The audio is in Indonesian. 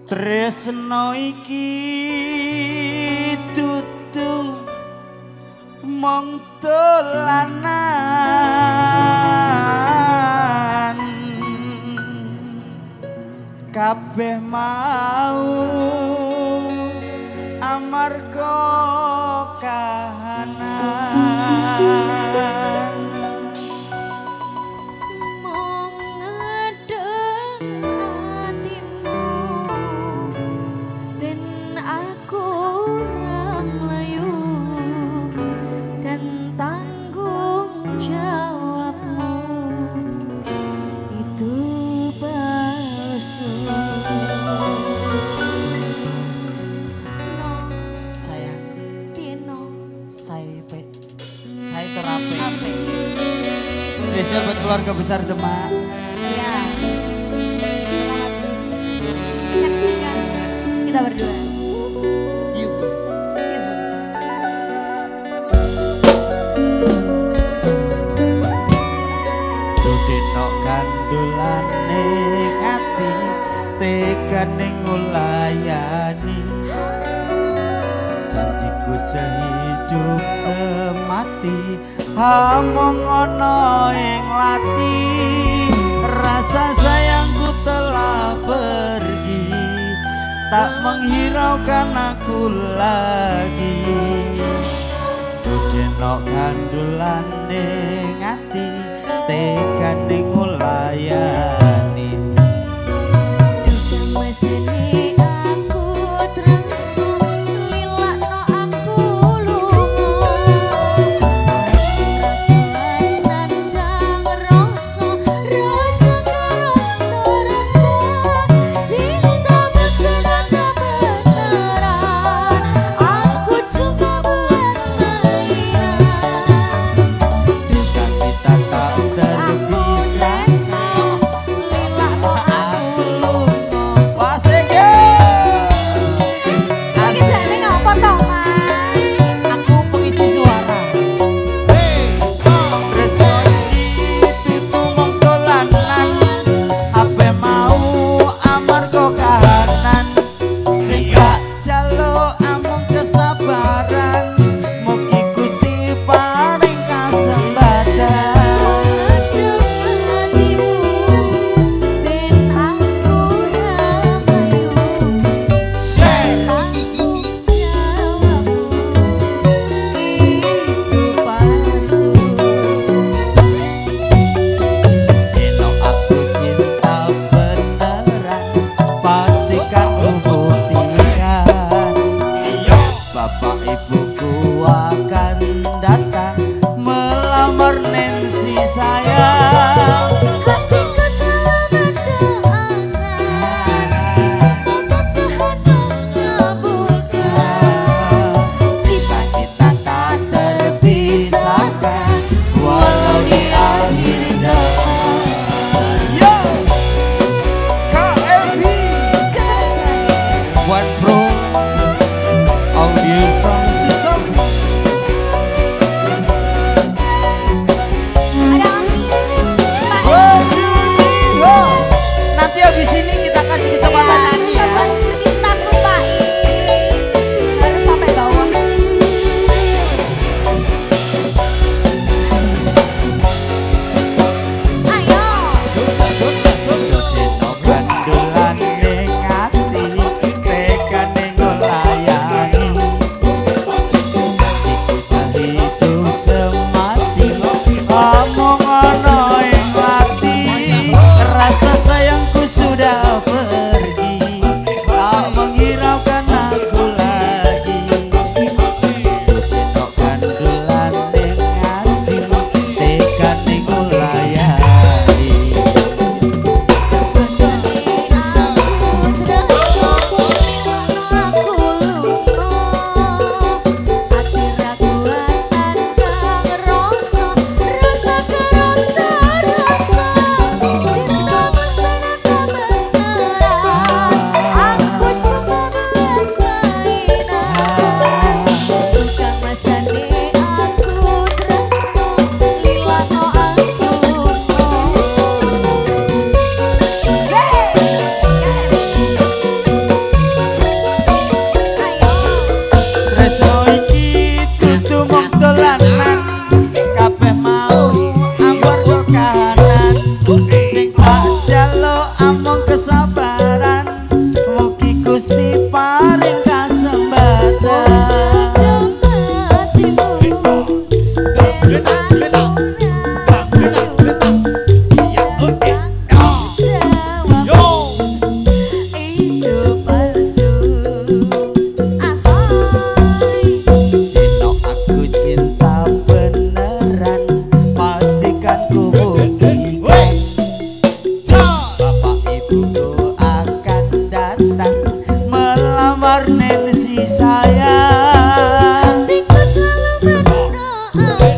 Tresno iki dudu mung dolanan kabeh mau amarga kahanan mong ngedek hatimu dan aku ramlayu dan tanggung jawabmu itu palsu. Spesial buat keluarga besar Demak. Ya. Saksikan kita berdua. Yuk. Dudino kandulane ati tegane ngulayani janjiku sehidup semati among ana ing lati rasa sayangku telah pergi tak menghiraukan aku lagi dudeno kandulane ngati tegane ngulayani mesene aku tresno lilakno aku lunga nandang rasa karang cintamu sudah beneran aku cuma buat mainan jika kita tak terpisah dolanan kabeh mau amarga kahanan sing tak jaluk amung kesabaran mugi Gusti paring kasempatan saya. Hatiku selalu berdoa